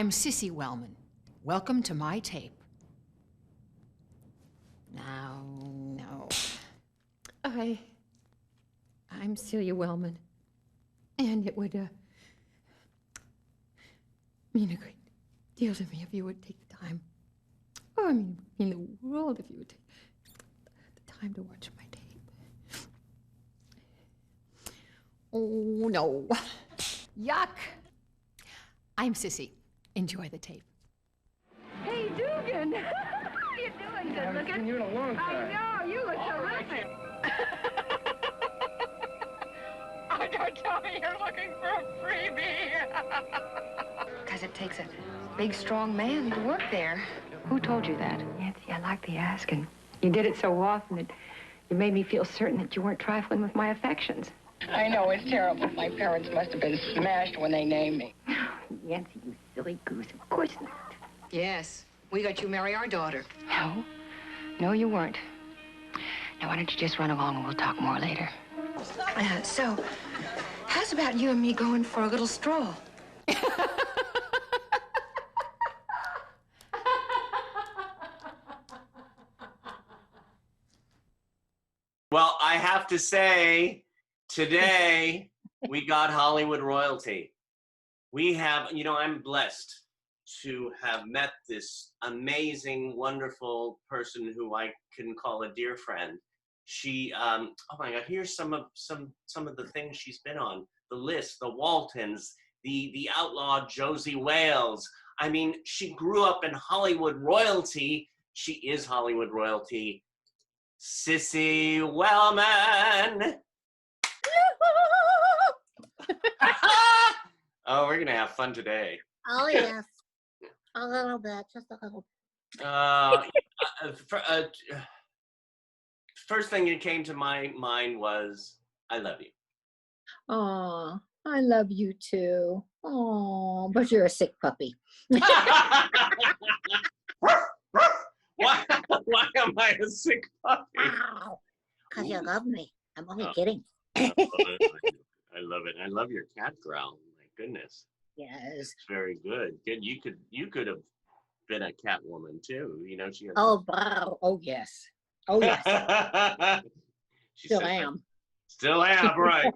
I'm Cissy Wellman. Welcome to my tape. Now, no. I'm Celia Wellman. And it would mean a great deal to me if you would take the time. Oh, I mean the world if you would take the time to watch my tape. Oh, no. Yuck. I'm Cissy. Enjoy the tape. Hey, Dugan! How you doing, good looking? I haven't seen you in a long time. I know, you look terrific. Oh, don't tell me you're looking for a freebie. Because it takes a big, strong man to work there. Who told you that? Nancy, I like the asking. You did it so often that you made me feel certain that you weren't trifling with my affections. I know, it's terrible. My parents must have been smashed when they named me. Nancy, you silly goose. Of course not. Yes, we got you marry our daughter. No. No, you weren't. Now, why don't you just run along and we'll talk more later. So, how's about you and me going for a little stroll? Well, I have to say, today we got Hollywood royalty. We have, I'm blessed to have met this amazing, wonderful person who I can call a dear friend. She, oh my God, here's some of the things she's been on. The List, the Waltons, the outlaw Josie Wales. I mean, she grew up in Hollywood royalty. She is Hollywood royalty. Cissy Wellman. Oh, we're gonna have fun today. Oh, yes. A little bit, just a little. First thing that came to my mind was, I love you. Oh, I love you too. Oh, but you're a sick puppy. Why am I a sick puppy? Because you love me. I'm only kidding. I love it. I love your cat growl. My goodness. Yes. It's very good. Good. You could have been a cat woman too. She has Oh, wow. Oh, yes. Oh, yes. Still am. Still am, right.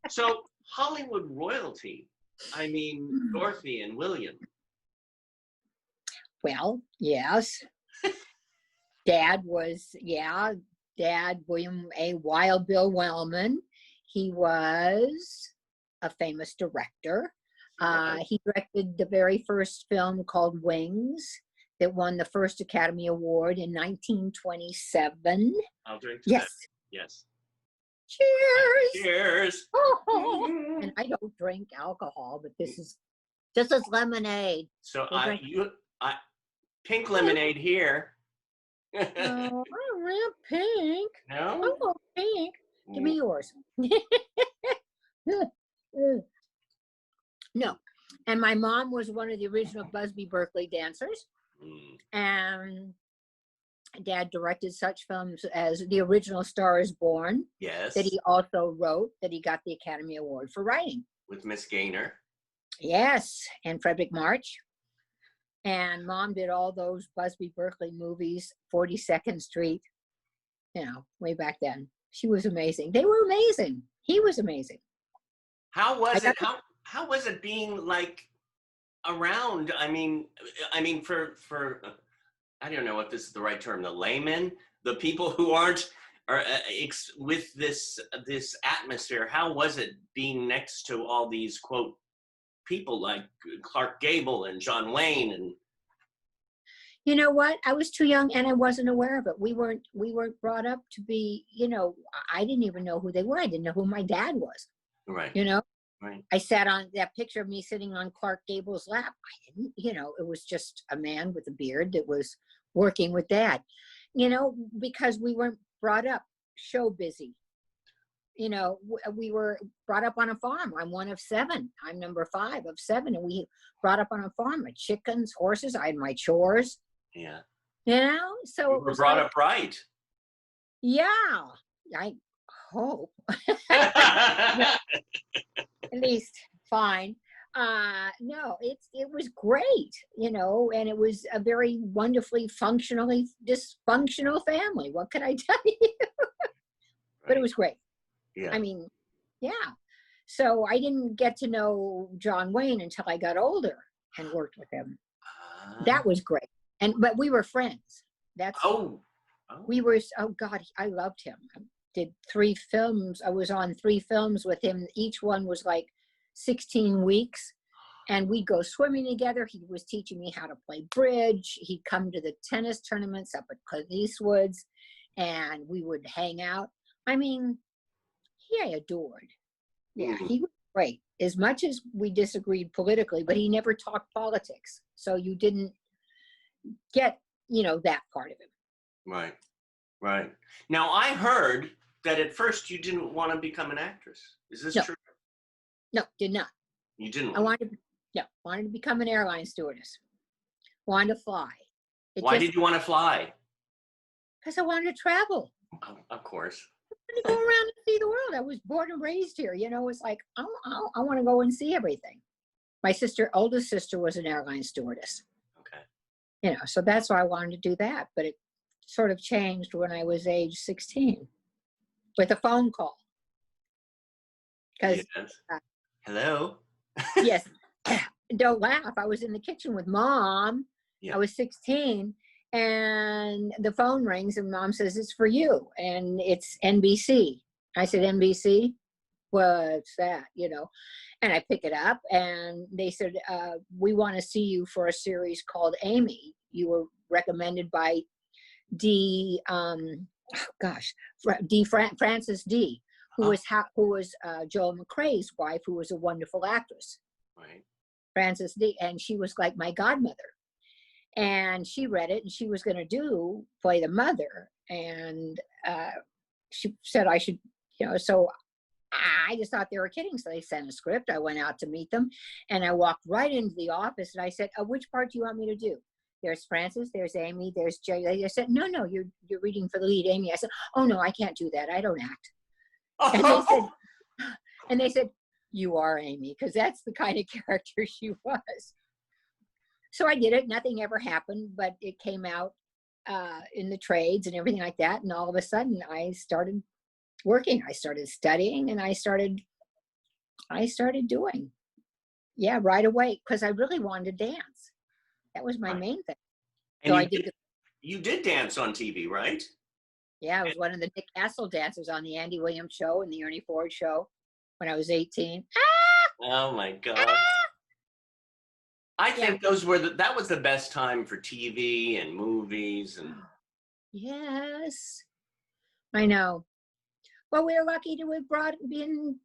So Hollywood royalty. I mean, Dorothy and William. Well, yes. Dad, William A. Wild Bill Wellman. He was a famous director. He directed the very first film called Wings that won the first Academy Award in 1927. I'll drink to yes. that. Yes. Cheers. Cheers. Oh. And I don't drink alcohol, but this is lemonade. So pink lemonade here. Oh, I don't have pink. No? Oh, pink. Give me yours. No. And my mom was one of the original Busby Berkeley dancers. And Dad directed such films as The Original Star is Born. Yes. That he also wrote, that he got the Academy Award for writing. With Miss Gaynor. Yes. And Frederick March. And Mom did all those Busby Berkeley movies, 42nd Street, way back then. She was amazing. They were amazing. He was amazing. How was it? How was it being like around? I mean, for I don't know if this is the right term. The laymen, the people who aren't with this atmosphere. How was it being next to all these quote people like Clark Gable and John Wayne and? You know what? I was too young and I wasn't aware of it. We weren't brought up to be, I didn't even know who they were. I didn't know who my dad was. Right. Right. I sat on that picture of me sitting on Clark Gable's lap. I didn't, it was just a man with a beard that was working with Dad, because we weren't brought up show busy. We were brought up on a farm. I'm one of 7. I'm number 5 of 7. And we brought up on a farm with chickens, horses. I had my chores. Yeah. So you were brought up right. Yeah, I hope. At least fine. No, it was great, and it was a very wonderfully functionally dysfunctional family. What could I tell you? But it Right. was great. Yeah. I mean, yeah. So I didn't get to know John Wayne until I got older and worked with him. Ah. That was great. But we were friends. Oh. We were, oh God, I loved him. I did 3 films. I was on 3 films with him. Each one was like 16 weeks. And we'd go swimming together. He was teaching me how to play bridge. He'd come to the tennis tournaments up at Clint Eastwood's, and we would hang out. I mean, he I adored. Yeah, he was great. As much as we disagreed politically, but he never talked politics. So you didn't get, that part of him. Right. Right. Now, I heard that at first you didn't want to become an actress. Is this No. true? No, did not. You didn't I want wanted to become an airline stewardess. Wanted to fly. Why did you want to fly? Because I wanted to travel. Oh, of course. I wanted to go around and see the world. I was born and raised here. It's like, I want to go and see everything. My oldest sister was an airline stewardess. Okay. So that's why I wanted to do that. But it sort of changed when I was age 16 with a phone call. Because, Yes. Hello? yes, don't laugh. I was in the kitchen with Mom. Yeah. I was 16, and the phone rings, and Mom says, "It's for you." And it's NBC. I said, "NBC? What's that?" And I pick it up, and they said, "We want to see you for a series called Amy. You were recommended by Frances D, who was Joel McRae's wife, who was a wonderful actress." Right. Frances D, and she was like my godmother. And she read it, and she was going to play the mother. And she said I should, so I just thought they were kidding. So they sent a script. I went out to meet them, and I walked right into the office, and I said, "Which part do you want me to do? There's Frances, there's Amy, there's Jay." They said, no, you're reading for the lead, Amy." I said, "Oh no, I can't do that. I don't act." And they said, "You are Amy," because that's the kind of character she was. So I did it. Nothing ever happened, but it came out in the trades and everything like that. And all of a sudden, I started working. I started studying, and I started doing. Yeah, right away, because I really wanted to dance. That was my main thing. And So you did dance on TV, right? Yeah, I was one of the Nick Castle dancers on the Andy Williams show and the Ernie Ford show when I was 18. Oh my God. I think that was the best time for TV and movies and. Yes, I know. Well, we were lucky to have been,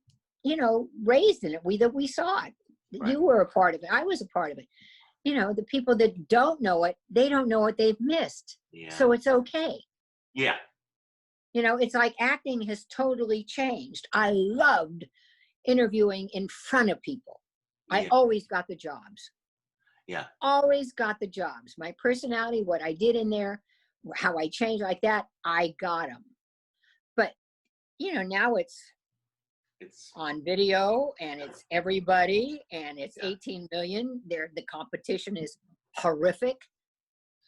raised in it. We saw it. Right. You were a part of it. I was a part of it. The people that don't know it, they don't know what they've missed. Yeah. So it's okay. Yeah. It's like acting has totally changed. I loved interviewing in front of people. Yeah. I always got the jobs. Yeah. Always got the jobs. My personality, what I did in there, how I changed like that, I got them. But, now it's on video, and it's everybody, and it's 18 million. The competition is horrific.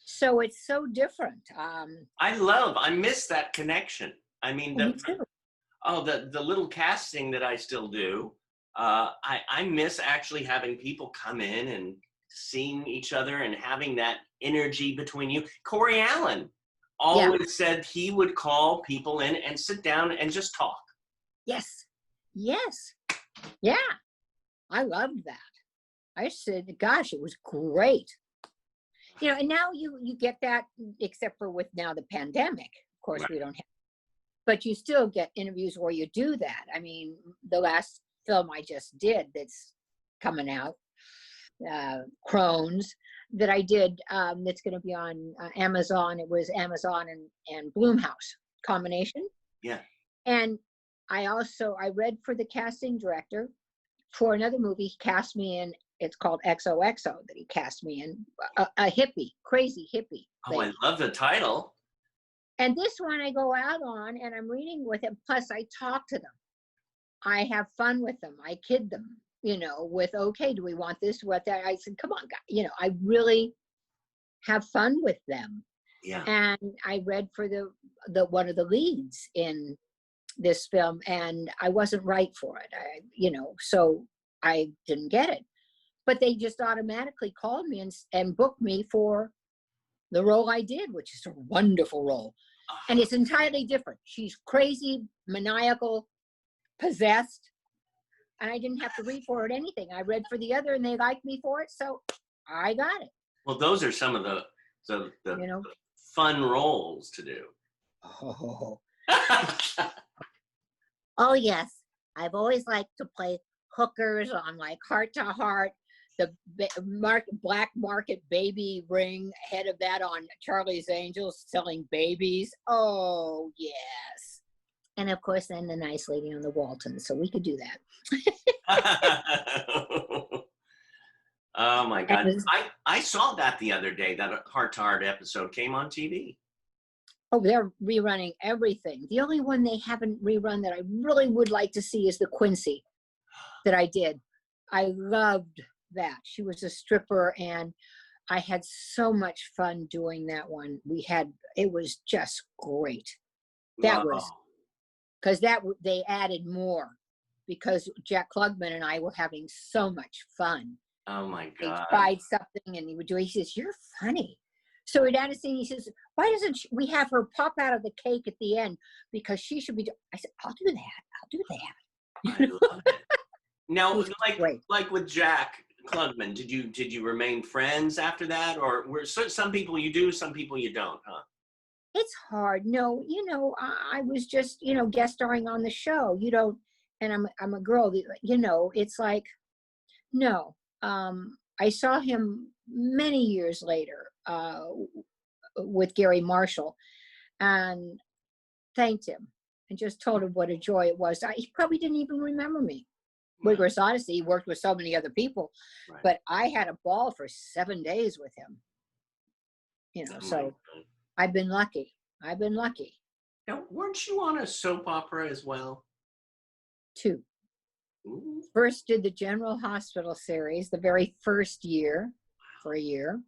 So it's so different. I miss that connection. I mean, Me too. the little casting that I still do, I miss actually having people come in and seeing each other and having that energy between you. Corey Allen always said he would call people in and sit down and just talk. Yes. Yeah. I loved that. I said, gosh, it was great. And now you get that, except for with now the pandemic. Of course, we don't have, but you still get interviews where you do that. I mean, the last film I just did that's coming out, Crohn's, that I did, that's going to be on Amazon. It was Amazon and Blumhouse combination. Yeah. And I read for the casting director for another movie. He cast me in. It's called XOXO that he cast me in. A hippie, crazy hippie. Oh, I love the title. And this one I go out on, and I'm reading with him. Plus, I talk to them. I have fun with them. I kid them. with, okay, do we want this, what that? I said, come on, guys. I really have fun with them. Yeah. And I read for the one of the leads in this film, and I wasn't right for it. So I didn't get it. But they just automatically called me and booked me for the role I did, which is a wonderful role. And it's entirely different. She's crazy, maniacal, possessed. And I didn't have to read for it anything. I read for the other and they liked me for it. So I got it. Well, those are some of the fun roles to do. Oh, Oh, yes. I've always liked to play hookers on like Heart to Heart, the black market baby ring, head of that on Charlie's Angels selling babies. Oh, yes. and of course, then the nice lady on the Walton. So we could do that. Oh my God. I saw that the other day, that Heart to Heart episode came on TV. Oh, they're rerunning everything. The only one they haven't rerun that I really would like to see is the Quincy that I did. I loved that. She was a stripper and I had so much fun doing that one. It was just great. That was, because they added more because Jack Klugman and I were having so much fun. Oh my They God. tried something and he says, you're funny. So he'd add a scene, he says, why doesn't we have her pop out of the cake at the end? Because she should be, I said, I'll do that. I love it. Now, great. like with Jack Klugman, did you remain friends after that? Or were some people you do, some people you don't, huh? It's hard. No, I was just, guest starring on the show, and I'm a girl, it's like, no. I saw him many years later with Gary Marshall and thanked him and just told him what a joy it was. He probably didn't even remember me. Rigorous Odyssey, he worked with so many other people, but I had a ball for 7 days with him. So I've been lucky. Now, weren't you on a soap opera as well? 2. Ooh. First did the General Hospital series, the very first year, for a year.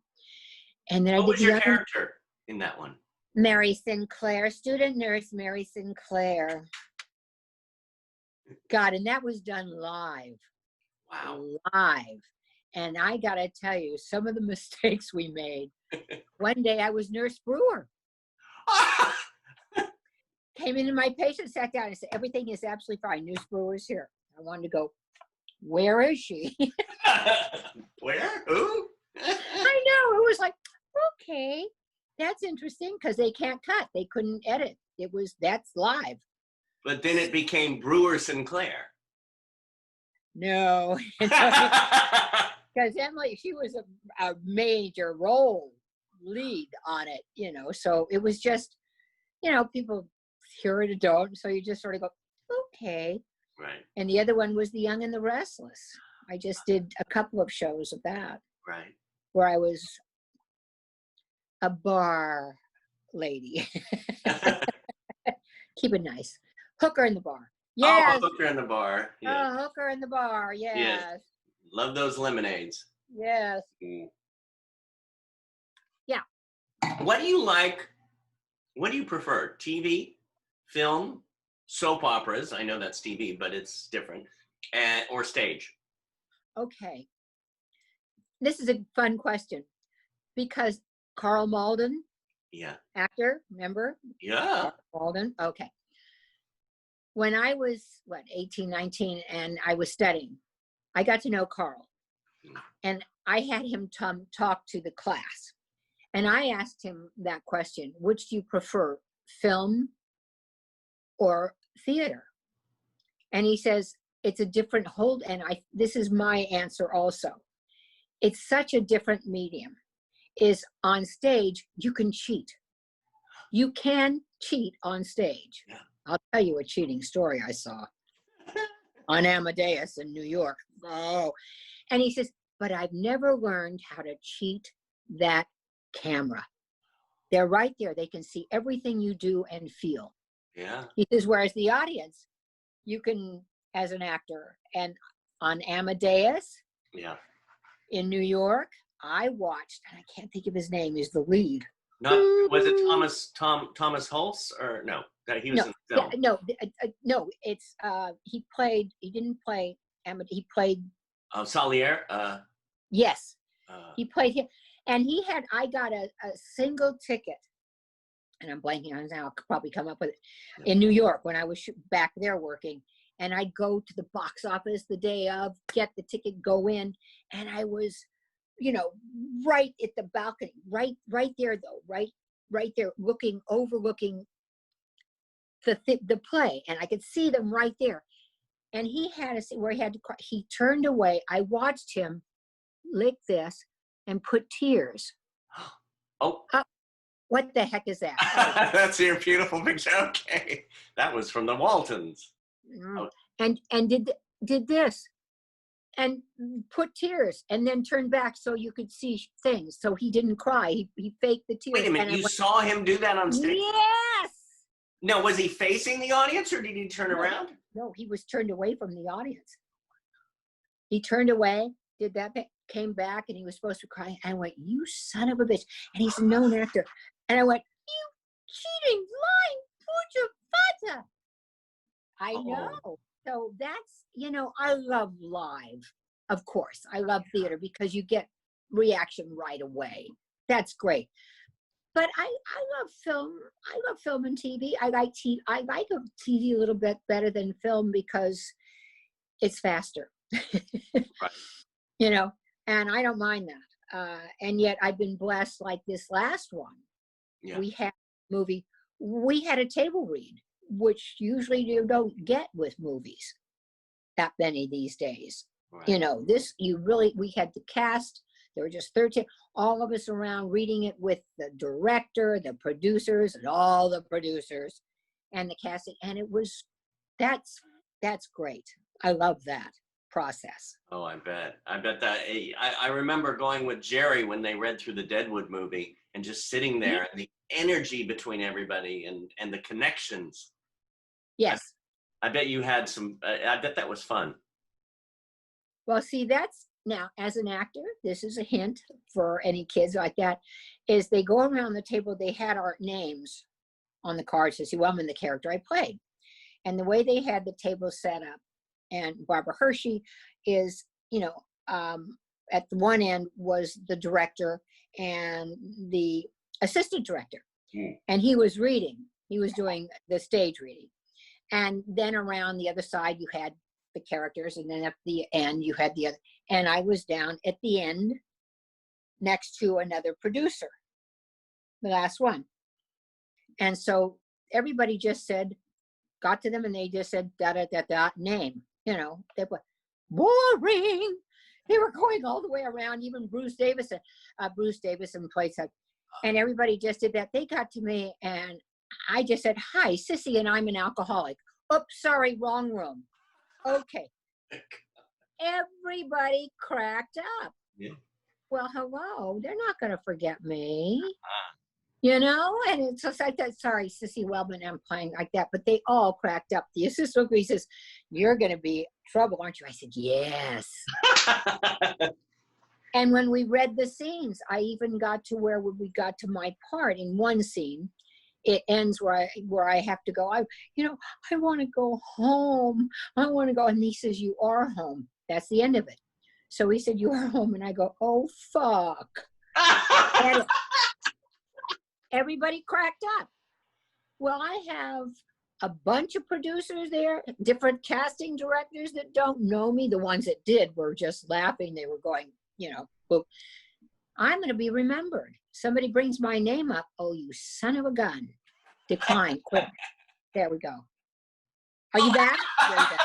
And then What I did was your character in that one? Mary Sinclair, student nurse Mary Sinclair. God, and that was done live. Wow. Live. And I got to tell you, some of the mistakes we made. One day I was Nurse Brewer. Came into my patient, sat down and said, everything is absolutely fine. Nurse Brewer's here. I wanted to go, where is she? Where? Who? I know. It was like, okay, that's interesting because they can't cut. They couldn't edit. That's live. But then it became Brewer Sinclair. No. Because Emily, she was a major role lead on it, so it was just, people hear it or don't. So you just sort of go, okay. Right. And the other one was The Young and the Restless. I just did a couple of shows of that. Right. Where I was a bar lady. Keep it nice. Hooker in the bar. Yes. Oh, hooker in the bar. Yeah. Hooker in the bar. Yes. Yes. Love those lemonades. Yes. Mm. Yeah. What do you like? What do you prefer? TV, film, soap operas? I know that's TV, but it's different. Or stage? Okay. This is a fun question because Carl Malden, Yeah. actor, remember? Yeah. Carl Malden. Okay. When I was, 18, 19, and I was studying, I got to know Carl. And I had him talk to the class. And I asked him that question, which do you prefer, film or theater? And he says, it's a different hold. And this is my answer also. It's such a different medium. Is on stage, you can cheat. You can cheat on stage. Yeah. I'll tell you a cheating story I saw on Amadeus in New York. Oh, and he says, but I've never learned how to cheat that camera. They're right there. They can see everything you do and feel. Yeah. He says, whereas the audience, you can, as an actor, and on Amadeus Yeah. in New York. I watched, and I can't think of his name, is the lead. Not was it Thomas Hulse or no? That he was No, in the film. no, it's he didn't play he played Salier. yes, he played him, and I got a single ticket, and I'm blanking on it now, I'll probably come up with it, in New York when I was back there working, and I'd go to the box office the day of, get the ticket, go in, and I was, right at the balcony, right there though, right there, overlooking the play, and I could see them right there. And he had a scene where he had to cry. He turned away. I watched him lick this and put tears. Oh. What the heck is that? That's your beautiful picture. Okay. That was from the Waltons. Oh. And did this and put tears and then turned back so you could see things. So he didn't cry. He faked the tears. Wait a minute, you saw him do that on stage? Yes. No, was he facing the audience or did he turn around? No, he was turned away from the audience. He turned away, did that, came back, and he was supposed to cry. And I went, "You son of a bitch." And he's a known actor. And I went, "You cheating, lying, puta fata." I know. So that's, I love live. Of course, I love theater because you get reaction right away. That's great. But I love film. I love film and TV. I like TV a little bit better than film because it's faster. Right. And I don't mind that. And yet I've been blessed, like this last one. Yeah. We had a movie. We had a table read, which usually you don't get with movies that many these days. Right. We had the cast. There were just 13, all of us around reading it with the director, the producers, and all the producers, and the casting. And that's great. I love that process. Oh, I bet that. I remember going with Jerry when they read through the Deadwood movie and just sitting there and the energy between everybody and the connections. Yes. I bet you had some, I bet that was fun. Well, see, now, as an actor, this is a hint for any kids like that, is they go around the table, they had our names on the card, Cissy Wellman, the character I played. And the way they had the table set up, and Barbara Hershey is, at the one end was the director and the assistant director. And he was doing the stage reading. And then around the other side, you had the characters, and then at the end you had the other, and I was down at the end next to another producer, the last one. And so everybody just got to them and they just said da name, they were boring. They were going all the way around. Even Bruce Davison played some, and everybody just did that. They got to me and I just said, "Hi, Cissy, and I'm an alcoholic." Oops, sorry, wrong room. Okay. Everybody cracked up. Yeah. Well, hello, they're not going to forget me. And it's just like that. Sorry, Cissy Wellman, I'm playing like that. But they all cracked up. The assistant says, "You're going to be trouble, aren't you?" I said, "Yes." And when we read the scenes, I even got to where we got to my part in one scene. It ends where I have to go. I want to go home. I want to go. And he says, "You are home." That's the end of it. So he said, "You are home." And I go, "Oh, fuck." And everybody cracked up. Well, I have a bunch of producers there, different casting directors that don't know me. The ones that did were just laughing. They were going, well, I'm going to be remembered. Somebody brings my name up. "Oh, you son of a gun." Decline, quick. There we go. Are you back? There you go.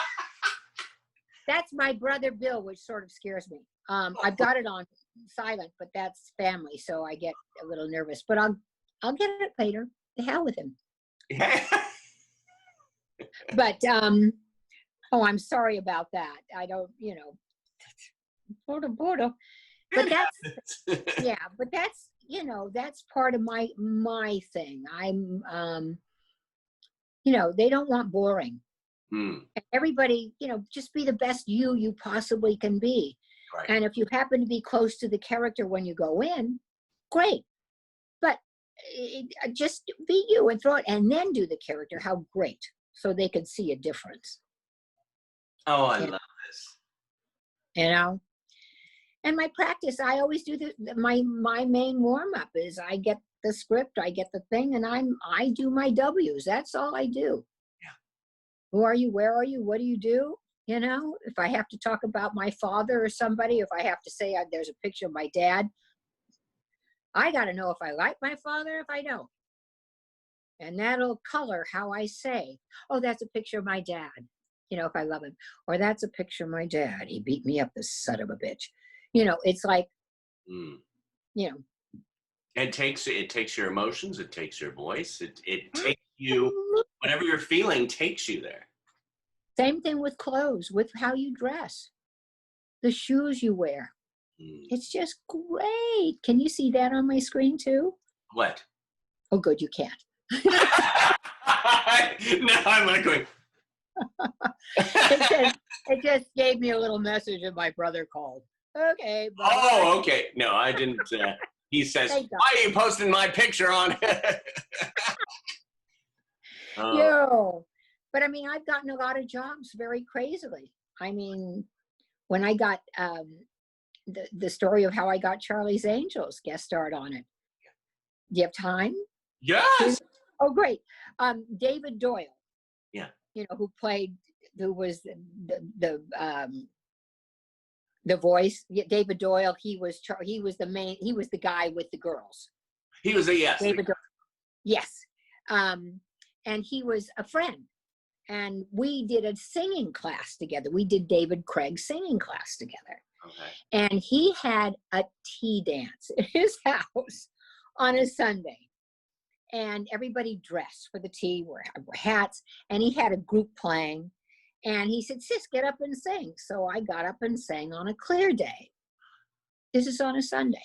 That's my brother Bill, which sort of scares me. I've got it on silent, but that's family, so I get a little nervous. But I'll get it later. The hell with him. But I'm sorry about that. I don't, border. But that's but that's that's part of my thing. I'm they don't want boring. Mm, And everybody, just be the best you possibly can be. right. And if you happen to be close to the character when you go in, great. But just be you and throw it, and then do the character. How great. So they can see a difference. Oh, I Yeah. love this. And my practice, I always do my main warm-up is I get the script, I get the thing, and I do my W's. That's all I do. Yeah. Who are you? Where are you? What do you do? If I have to talk about my father or somebody, if I have to say there's a picture of my dad, I got to know if I like my father, if I don't. And that'll color how I say, oh, that's a picture of my dad, if I love him. Or that's a picture of my dad. He beat me up, this son of a bitch. It's like, Mm. you know, It takes your emotions, it takes your voice, it takes you, whatever you're feeling takes you there. Same thing with clothes, with how you dress, the shoes you wear. Mm. It's just great. Can you see that on my screen too? What? Oh, good, you can't. No, I'm not going. It just gave me a little message and my brother called. Okay. Bye. Oh, okay. No, I didn't. He says, Thank God. why are you posting my picture on? But I mean, I've gotten a lot of jobs very crazily. I mean, when I got the story of how I got Charlie's Angels, guest starred on it. Do you have time? Yes. Oh, great. David Doyle. Yeah. Who was the voice. David Doyle. He was the guy with the girls. He was yes. David Doyle. Yes. And he was a friend. And we did a singing class together. We did David Craig's singing class together. Okay. And he had a tea dance at his house on a Sunday. And everybody dressed for the tea, wore hats, and he had a group playing. And he said, "Sis, get up and sing." So I got up and sang on a clear day. This is on a Sunday.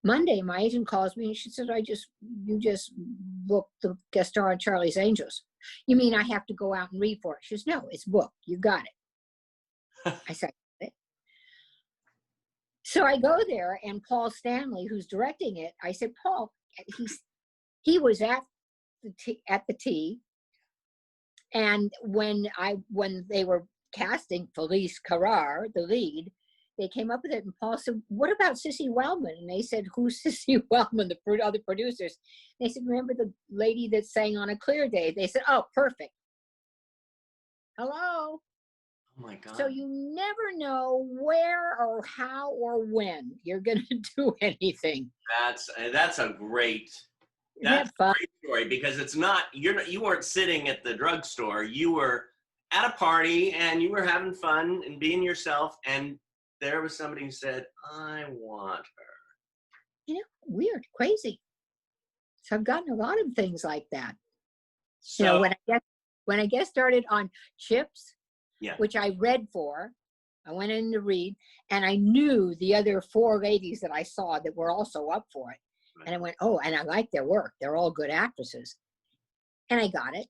Monday, my agent calls me and she said, you just booked the guest star on Charlie's Angels. You mean I have to go out and read for it? She says, no, it's booked. You got it. I said, it. So I go there, and Paul Stanley, who's directing it, I said, Paul, he was at the tea. And when they were casting Felice Carrar, the lead, they came up with it, and Paul said, what about Cissy Wellman? And they said, who's Cissy Wellman? The other producers. They said, remember the lady that sang on a clear day? They said, oh, perfect. Hello? Oh my God. So you never know where or how or when you're going to do anything. That's a great story, because it's not, you weren't sitting at the drugstore. You were at a party and you were having fun and being yourself, and there was somebody who said, I want her. Weird, crazy. So I've gotten a lot of things like that. So, when I guest started on Chips, yeah. which I read for, I went in to read, and I knew the other 4 ladies that I saw that were also up for it. Right. And I went, oh, and I like their work. They're all good actresses. And I got it.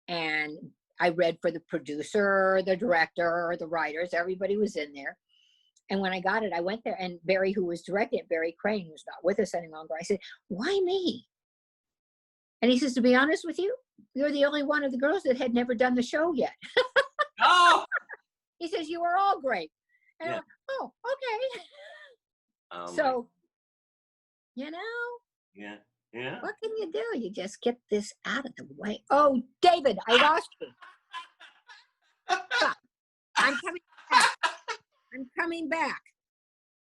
And I read for the producer, the director, the writers. Everybody was in there. And when I got it, I went there, and Barry, who was directing it, Barry Crane, who's not with us any longer, I said, why me? And he says, to be honest with you, you're the only one of the girls that had never done the show yet. Oh! He says, you were all great. And Yeah. I went, oh, okay. So, Yeah. Yeah. what can you do? You just get this out of the way. Oh, David, I lost you. Stop. I'm coming back. I'm coming back.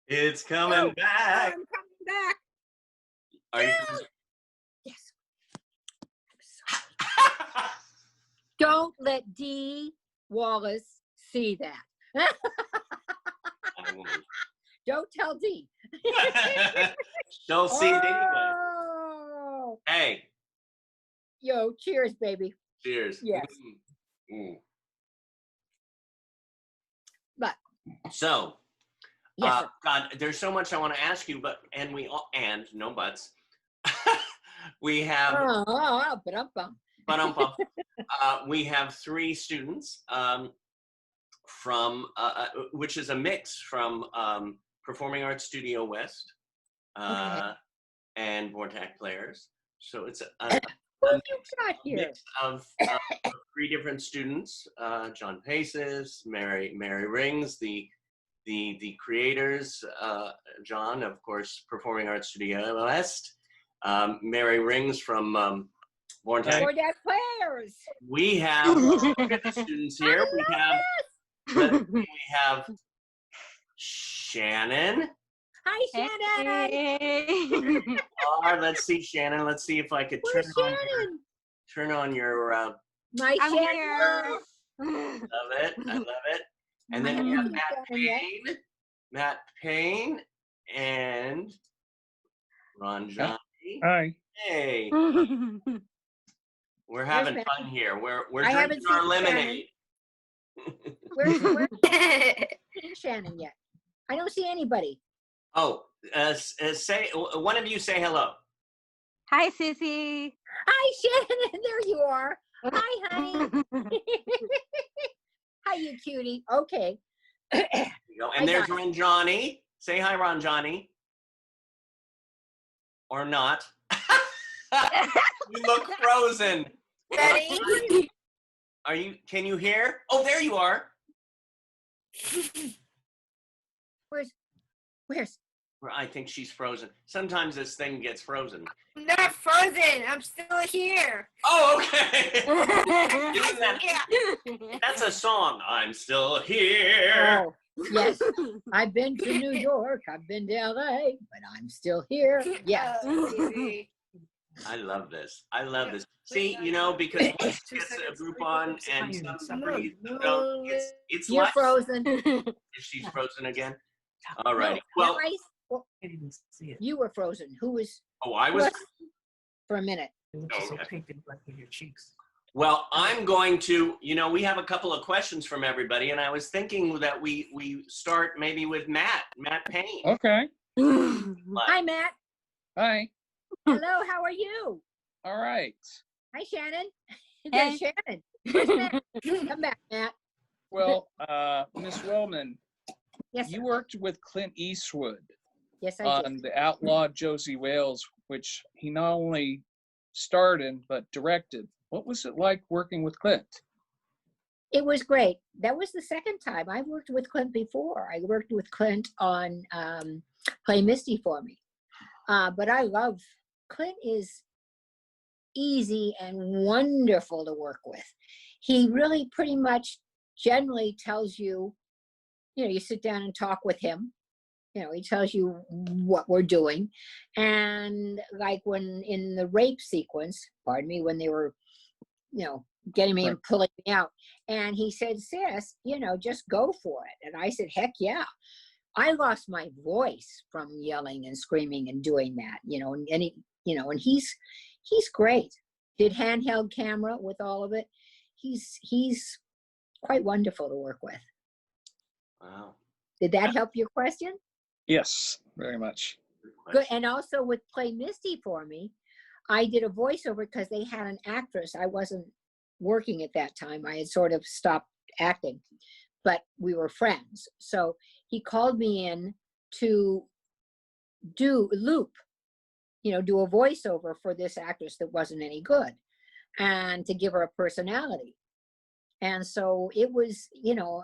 It's coming back. I'm coming back. Are you? Yes. I'm sorry. Don't let Dee Wallace see that. I won't. Don't tell Dee. She'll see it anyway. Oh. Hey. Yo, cheers, baby. Cheers. Yes. Mm. But. So. Yes, God, there's so much I want to ask you, and no buts. We have. We have 3 students from, which is a mix from Performing Arts Studio West and Vortac Players. So it's a mix of 3 different students: John Paces, Mary Rings, the creators, John, of course, Performing Arts Studio West, Mary Rings from Vortac Players. We have the students here. We have Shannon. Hi, Shannon. Hey. Let's see, Shannon. Let's see if I could turn on your. My I'm Shannon. here. Love it. I love it. And then we have Matt Payne, and Ron Johnny. Hi. Hey, we're having fun here. We're I drinking our lemonade. Where's Shannon yet? I don't see anybody. Oh, say one of you say hello. Hi, Cissy. Hi, Shannon. There you are. Hi, honey. Hi, you cutie. Okay. There you go. And there's Ron Johnny. Say hi, Ron Johnny. Or not. You look frozen. Ready? Can you hear? Oh, there you are. Where's? I think she's frozen. Sometimes this thing gets frozen. I'm not frozen. I'm still here. Oh, okay. Yeah. That's a song. I'm still here. Oh, yes. I've been to New York. I've been to LA, but I'm still here. Yes. I love this. I love this. See, because once it gets a group on and somebody don't, it's You're like frozen. she's frozen again. All righty. Well, you were frozen. Who was? Oh, I was for a minute. Okay. Well, I'm going to, we have a couple of questions from everybody, and I was thinking that we start maybe with Matt Payne. Okay. Hi, Matt. Hi. Hello, how are you? All right. Hi, Shannon. Hey. There's Shannon. Where's Matt? Come back, Matt. Well, Miss Wellman, Yes, sir. you worked with Clint Eastwood Yes, I on did. The Outlaw Josie Wales, which he not only starred in, but directed. What was it like working with Clint? It was great. That was the second time. I worked with Clint before. I worked with Clint on Play Misty for Me. But I love, Clint is easy and wonderful to work with. He really pretty much generally tells you, you sit down and talk with him. He tells you what we're doing. And like when in the rape sequence, pardon me, when they were, getting me and pulling me out. And he said, sis, just go for it. And I said, heck yeah. I lost my voice from yelling and screaming and doing that, and he, and he's great. Did handheld camera with all of it. He's quite wonderful to work with. Wow. Did that help your question? Yes, very much. Good. And also with Play Misty for Me, I did a voiceover because they had an actress. I wasn't working at that time. I had sort of stopped acting, but we were friends. So he called me in to do a voiceover for this actress that wasn't any good and to give her a personality. And so it was,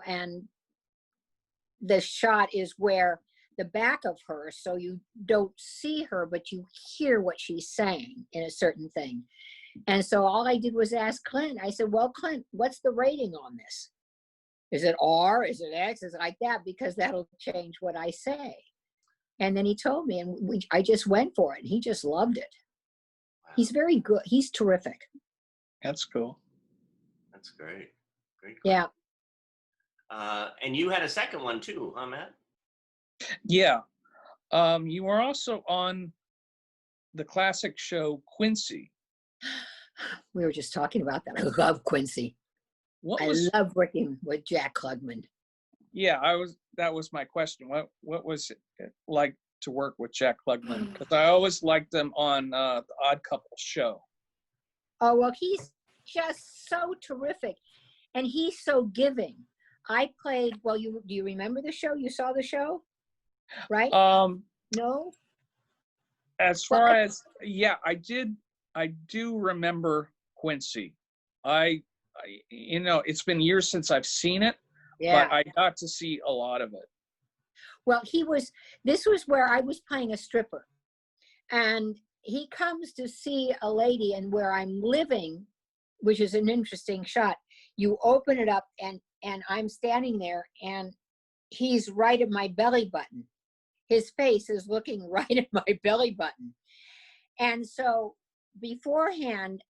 and the shot is where the back of her, so you don't see her, but you hear what she's saying in a certain thing. And so all I did was ask Clint. I said, well, Clint, what's the rating on this? Is it R? Is it X? Is it like that? Because that'll change what I say. And then he told me, and I just went for it. And he just loved it. Wow. He's very good. He's terrific. That's cool. That's great. Great. Yeah. And you had a second one too, huh, Matt? Yeah. You were also on the classic show Quincy. We were just talking about that. I love Quincy. I love working with Jack Klugman. Yeah, that was my question. What was it like to work with Jack Klugman? Because I always liked him on the Odd Couple show. Oh, well, just so terrific. And he's so giving. I played, well, do you remember the show? You saw the show? Right? No? As Well, far as, yeah, I do remember Quincy. It's been years since I've seen it, yeah. but I got to see a lot of it. Well, this was where I was playing a stripper. And he comes to see a lady, and where I'm living, which is an interesting shot, you open it up and I'm standing there and he's right at my belly button. His face is looking right at my belly button. And so beforehand,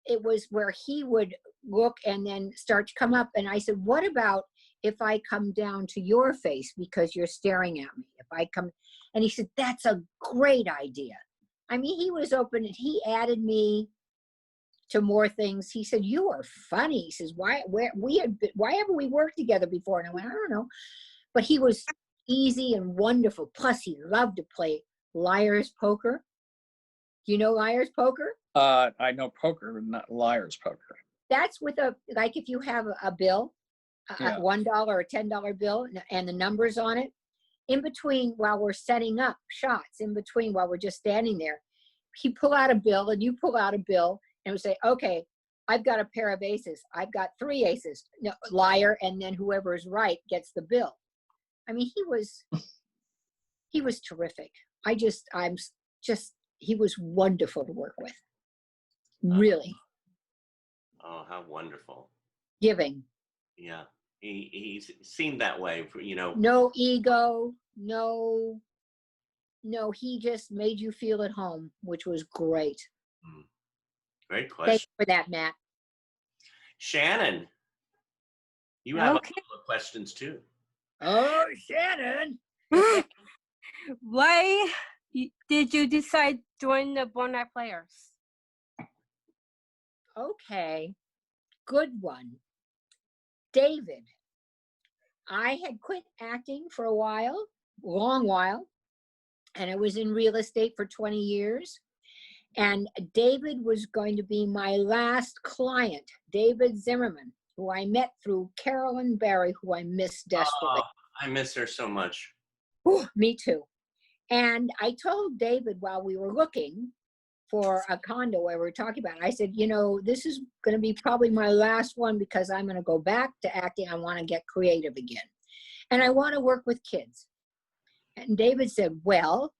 it was where he would look and then start to come up. And I said, what about if I come down to your face because you're staring at me? If I come, and he said, that's a great idea. I mean, he was open and he added me to more things. He said, you are funny. He says, why haven't we worked together before? And I went, I don't know. But he was easy and wonderful. Plus, he loved to play liar's poker. Do you know liar's poker? I know poker, but not liar's poker. That's with like if you have a bill, a $1 or $10 bill, and the numbers on it, in between while we're setting up shots, in between while we're just standing there, he pull out a bill and you pull out a bill and we say, okay, I've got a pair of aces. I've got 3 aces. No, liar, and then whoever is right gets the bill. I mean, he was terrific. He was wonderful to work with. Really. Oh, how wonderful. Giving. Yeah. He seemed that way, No ego, no, he just made you feel at home, which was great. Great question. Thank you for that, Matt. Shannon, you have a couple of questions too. Oh, Shannon. Why did you decide to join the Born Eye Players? Okay, good one. David, I had quit acting for a while, long while, and I was in real estate for 20 years. And David was going to be my last client, David Zimmerman, who I met through Carolyn Barry, who I miss desperately. Oh, I miss her so much. Ooh, me too. And I told David while we were looking for a condo where we were talking about it, I said, this is going to be probably my last one because I'm going to go back to acting. I want to get creative again. And I want to work with kids. And David said, well,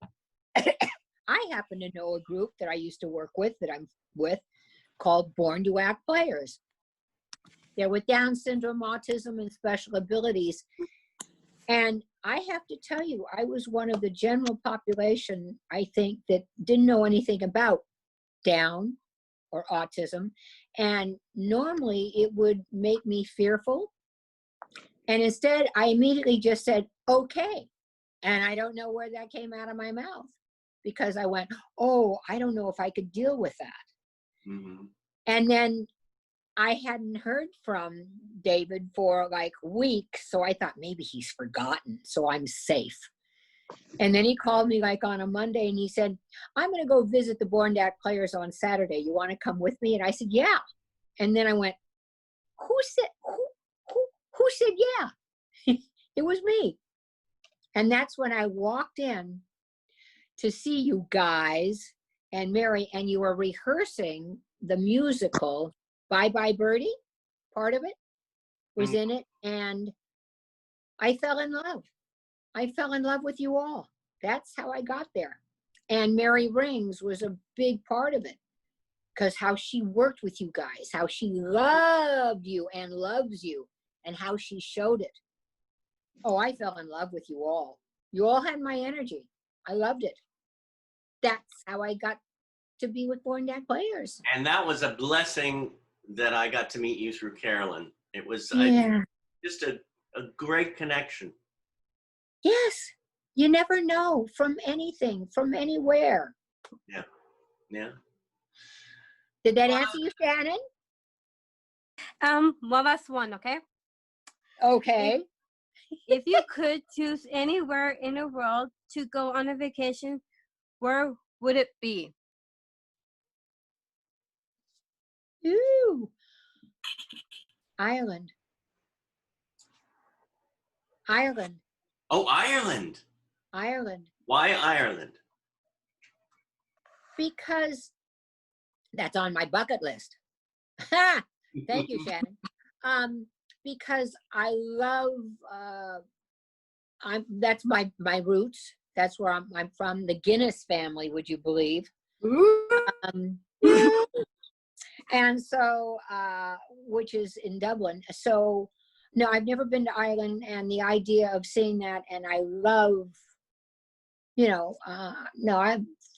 I happen to know a group that I used to work with, that I'm with, called Born to Act Players. They're with Down syndrome, autism, and special abilities. And I have to tell you, I was one of the general population, I think, that didn't know anything about Down or autism. And normally it would make me fearful. And instead, I immediately just said, okay. And I don't know where that came out of my mouth, because I went, oh, I don't know if I could deal with that. Mm-hmm. And then I hadn't heard from David for like weeks, so I thought maybe he's forgotten, so I'm safe. And then he called me like on a Monday and he said, I'm going to go visit the Born to Act Players on Saturday. You want to come with me? And I said, yeah. And then I went, who said yeah? It was me. And that's when I walked in to see you guys and Mary, and you were rehearsing the musical Bye Bye Birdie. Part of it was in it, and I fell in love. I fell in love with you all. That's how I got there. And Mary Rings was a big part of it, because how she worked with you guys, how she loved you and loves you, and how she showed it. Oh, I fell in love with you all. You all had my energy. I loved it. That's how I got to be with Born to Act Players. And that was a blessing that I got to meet you through Carolyn. It was just a great connection. Yes. You never know, from anything, from anywhere. Yeah. Yeah. Did that answer you, Shannon? One last one, okay? Okay. If you could choose anywhere in the world to go on a vacation, where would it be? Ooh. Ireland. Ireland. Oh, Ireland. Ireland. Why Ireland? Because that's on my bucket list. Ha! Thank you, Shannon. Because I love that's my roots. That's where I'm from, the Guinness family, would you believe? Yeah. And so which is in Dublin. So no, I've never been to Ireland, and the idea of seeing that, and I love,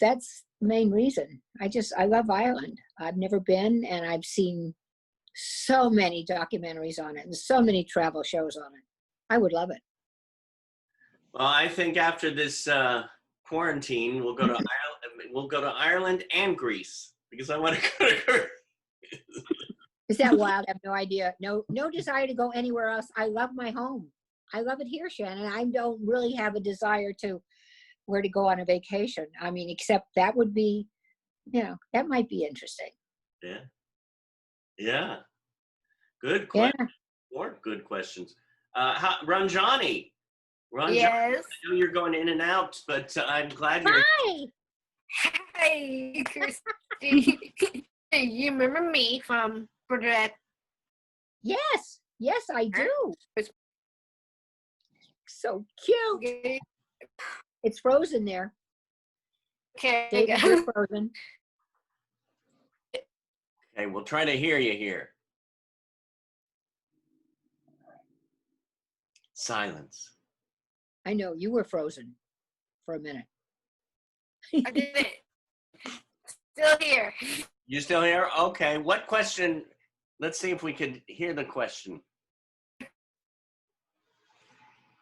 that's the main reason. I love Ireland. I've never been, and I've seen so many documentaries on it and so many travel shows on it. I would love it. Well, I think after this quarantine, we'll go to Ireland. We'll go to Ireland and Greece because I want to go to Greece. Is that wild? I have no idea. No desire to go anywhere else. I love my home. I love it here, Shannon. I don't really have a desire to where to go on a vacation. I mean, except that would be, that might be interesting. Yeah. Yeah. Good question. Yeah. More good questions. Ranjani. Ranjani, Yes. I know you're going in and out, but I'm glad you're. Hi. Hi, Christy. You remember me from Burdett? Yes, I do. So cute. Okay. It's frozen there. Okay. David, you're frozen. Okay, we'll try to hear you here. Silence. I know you were frozen for a minute. I did it. Still here. You still here? Okay. What question? Let's see if we could hear the question.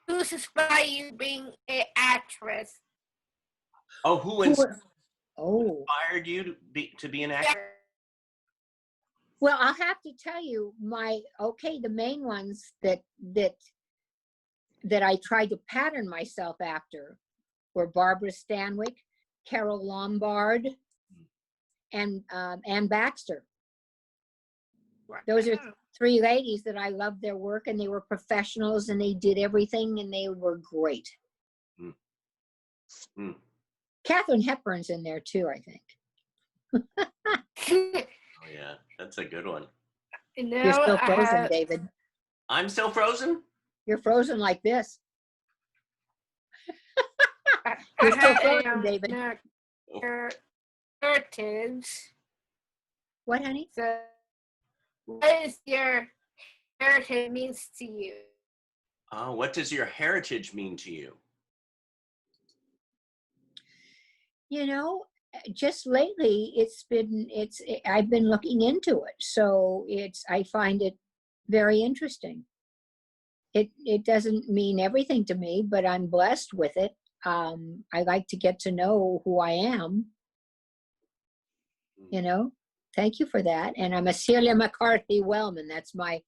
Who inspired you being an actress? Oh, who Oh. inspired you to be an actor? Well, I'll have to tell you the main ones that I tried to pattern myself after were Barbara Stanwyck, Carol Lombard, and Ann Baxter. Those are three ladies that I loved their work, and they were professionals, and they did everything, and they were great. Mm. Mm. Katharine Hepburn's in there too, I think. Oh yeah, that's a good one. You're still frozen, David. I'm still frozen? You're frozen like this. You're still frozen, David. Heritage. What, honey? So, what is your heritage means to you? What does your heritage mean to you? Just lately I've been looking into it. So I find it very interesting. It doesn't mean everything to me, but I'm blessed with it. I like to get to know who I am. Thank you for that. And I'm Celia McCarthy Wellman. That's my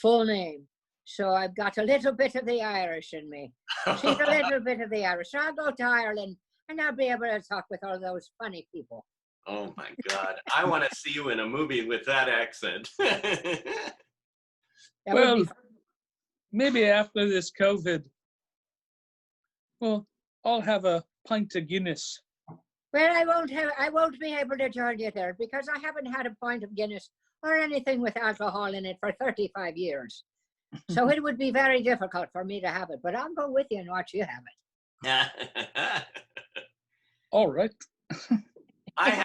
full name. So I've got a little bit of the Irish in me. She's a little bit of the Irish. So I'll go to Ireland and I'll be able to talk with all those funny people. Oh my God. I want to see you in a movie with that accent. Well, maybe after this COVID, well, I'll have a pint of Guinness. Well, I won't be able to join you there because I haven't had a pint of Guinness or anything with alcohol in it for 35 years. So it would be very difficult for me to have it, but I'll go with you and watch you have it. All right. I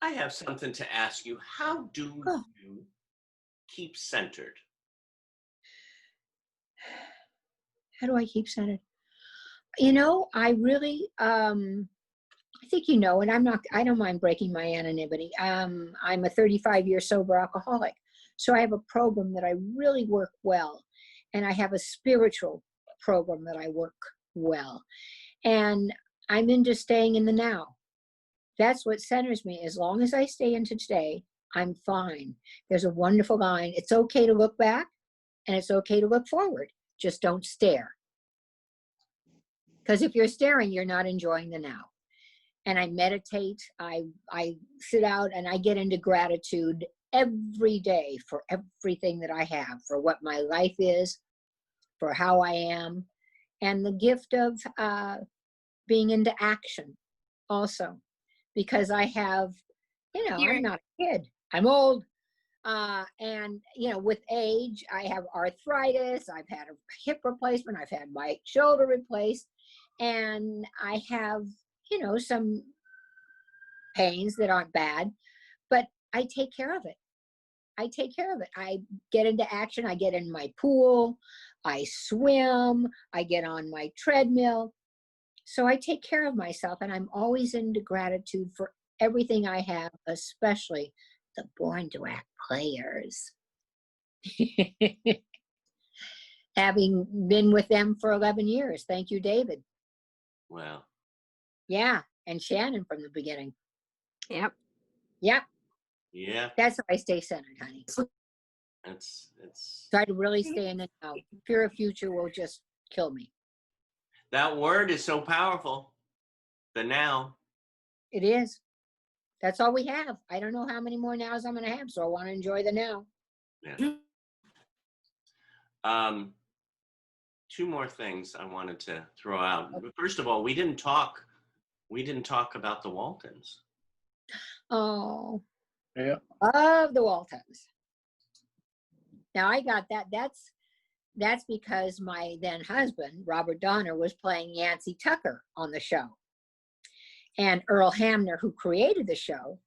have something to ask you. How do you keep centered? How do I keep centered? I really, I think and I don't mind breaking my anonymity. I'm a 35-year sober alcoholic. So I have a program that I really work well. And I have a spiritual program that I work well. And I'm into staying in the now. That's what centers me. As long as I stay into today, I'm fine. There's a wonderful line. It's okay to look back and it's okay to look forward. Just don't stare. Because if you're staring, you're not enjoying the now. and I meditate. I sit out and I get into gratitude every day for everything that I have, for what my life is, for how I am, and the gift of being into action also, because I have, I'm not a kid. I'm old. And, with age, I have arthritis. I've had a hip replacement. I've had my shoulder replaced. And I have, some pains that aren't bad, but I take care of it. I take care of it. I get into action. I get in my pool. I swim. I get on my treadmill. So I take care of myself, and I'm always into gratitude for everything I have, especially the Born to Act players. Having been with them for 11 years. Thank you, David. Wow. Yeah, and Shannon from the beginning. Yep. Yep. Yeah. That's how I stay centered, honey. It's Try to really stay in the now. Fear of future will just kill me. that word is so powerful. The now. It is. That's all we have. I don't know how many more nows I'm going to have, so I want to enjoy the now. Yeah. Two more things I wanted to throw out. First of all, we didn't talk about the Waltons. Oh. Yeah. Of the Waltons. Now I got that. That's because my then husband, Robert Donner, was playing Yancey Tucker on the show. And Earl Hamner, who created the show,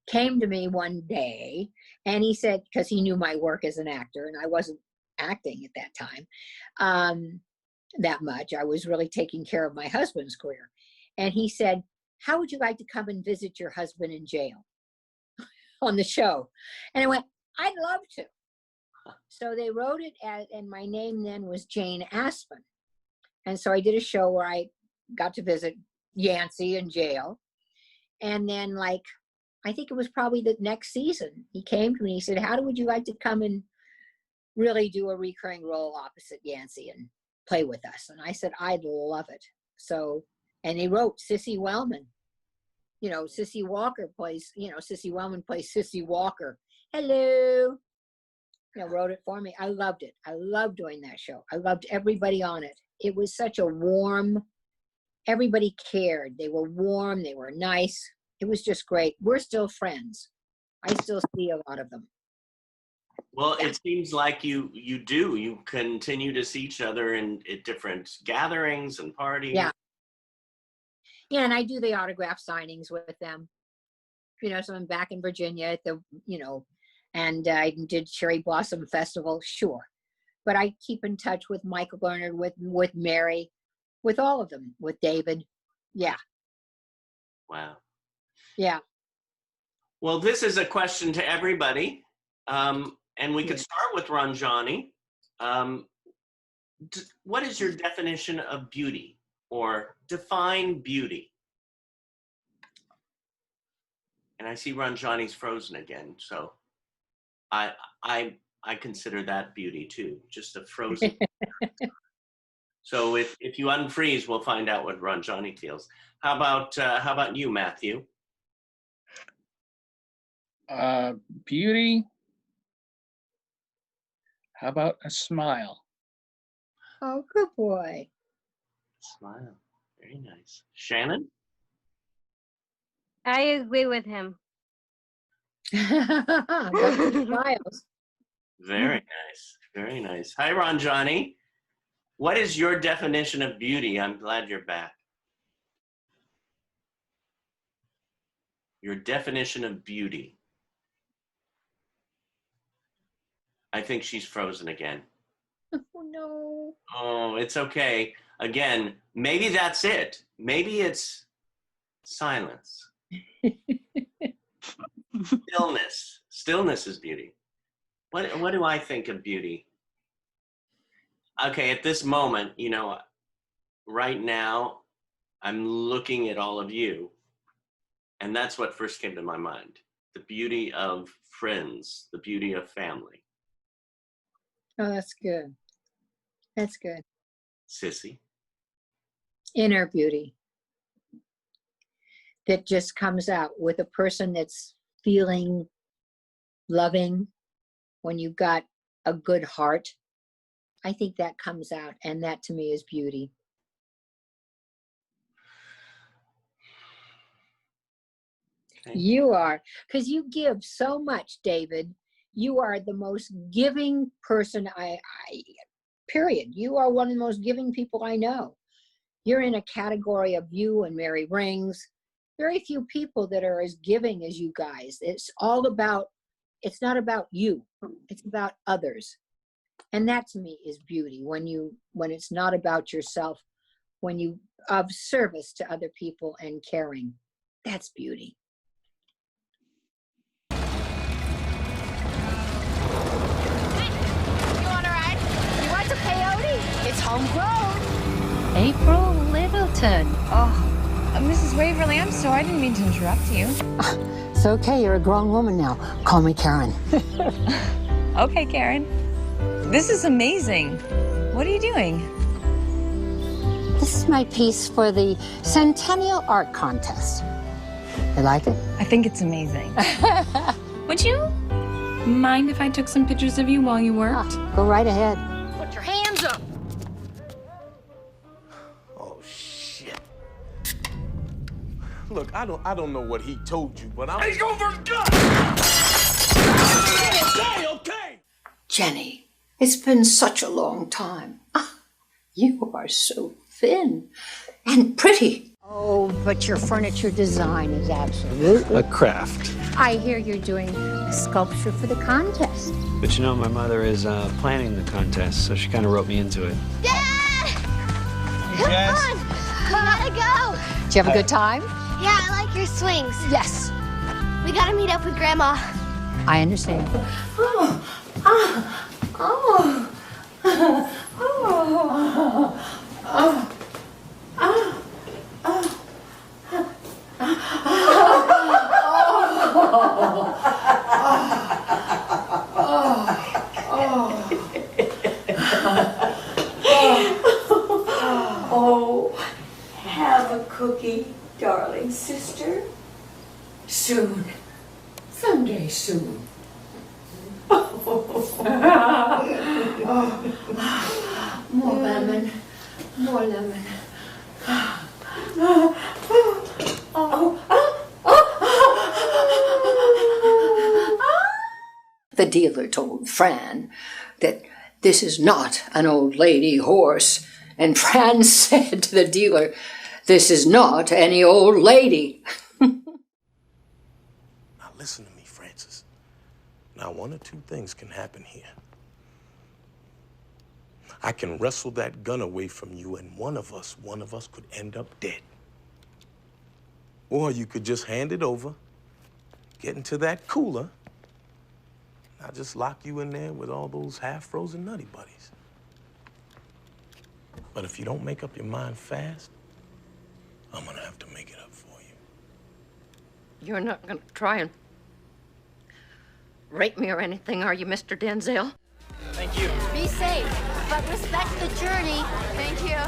came to me one day and he said, because he knew my work as an actor, and I wasn't acting at that time that much. I was really taking care of my husband's career. And he said, how would you like to come and visit your husband in jail on the show? And I went, I'd love to. So they wrote it and my name then was Jane Aspen. And so I did a show where I got to visit Yancey in jail. And then I think it was probably the next season, he came to me, he said, would you like to come and really do a recurring role opposite Yancey and play with us? And I said, I'd love it. So, and he wrote Cissy Wellman. Cissy Walker plays, Cissy Wellman plays Cissy Walker. Hello. Wrote it for me. I loved it. I loved doing that show. I loved everybody on it. It was such a warm, everybody cared. They were warm. They were nice. It was just great. We're still friends. I still see a lot of them. Well, yeah. It seems like you continue to see each other at different gatherings and parties. Yeah. Yeah, and I do the autograph signings with them. So I'm back in Virginia at the, and I did Cherry Blossom Festival, sure. But I keep in touch with Michael Lerner, with Mary, with all of them, with David. Yeah. Wow. Yeah. Well, this is a question to everybody. And we could start with Ranjani. What is your definition of beauty, or define beauty? And I see Ranjani's frozen again, so I consider that beauty too, just a frozen. So if you unfreeze, we'll find out what Ranjani feels. How about you, Matthew? Beauty. How about a smile? Oh, good boy. Smile. Very nice. Shannon? I agree with him. Smiles. Very nice. Very nice. Hi, Ranjani. What is your definition of beauty? I'm glad you're back. Your definition of beauty. I think she's frozen again. Oh, no. Oh, it's okay. Again, maybe that's it. Maybe it's silence. Stillness. Stillness is beauty. What do I think of beauty? Okay, at this moment, right now, I'm looking at all of you, and that's what first came to my mind. The beauty of friends, the beauty of family. Oh, that's good. That's good. Cissy? Inner beauty. that just comes out with a person that's feeling loving, when you've got a good heart. I think that comes out, and that to me is beauty. Okay. You are, because you give so much, David. You are the most giving person period. You are one of the most giving people I know. You're in a category of you and Mary Rings. Very few people that are as giving as you guys. It's not about you. It's about others. And that to me is beauty. When it's not about yourself, when you of service to other people and caring. That's beauty. What's a peyote? It's homegrown. April Littleton. Oh, Mrs. Waverly, I'm sorry. I didn't mean to interrupt you. It's okay. You're a grown woman now. Call me Karen. Okay, Karen. This is amazing. What are you doing? This is my piece for the Centennial Art Contest. You like it? I think it's amazing. Would you mind if I took some pictures of you while you worked? Go right ahead. Put your hands up. Oh, shit. Look, I don't know what he told you, but He's going for his gun! Okay! Jenny, it's been such a long time. You are so thin and pretty. Oh, but your furniture design is absolutely... A craft. I hear you're doing a sculpture for the contest. But you know, my mother is planning the contest, so she kind of wrote me into it. Dad! Come Yes? on! We gotta go! Did you have a good time? Yeah, I like your swings. Yes. We gotta meet up with Grandma. I understand. Oh, have a cookie, darling sister. Soon. Someday soon. More lemon. More lemon. The dealer told Fran that this is not an old lady horse. And Fran said to the dealer, "This is not any old lady." Now listen to me, Francis. Now one or two things can happen here. I can wrestle that gun away from you, and one of us could end up dead. Or you could just hand it over, get into that cooler, and I'll just lock you in there with all those half-frozen Nutty Buddies. But if you don't make up your mind fast, I'm gonna have to make it up for you. You're not gonna try and rape me or anything, are you, Mr. Denzel? Thank you. Be safe, but respect the journey. Thank you.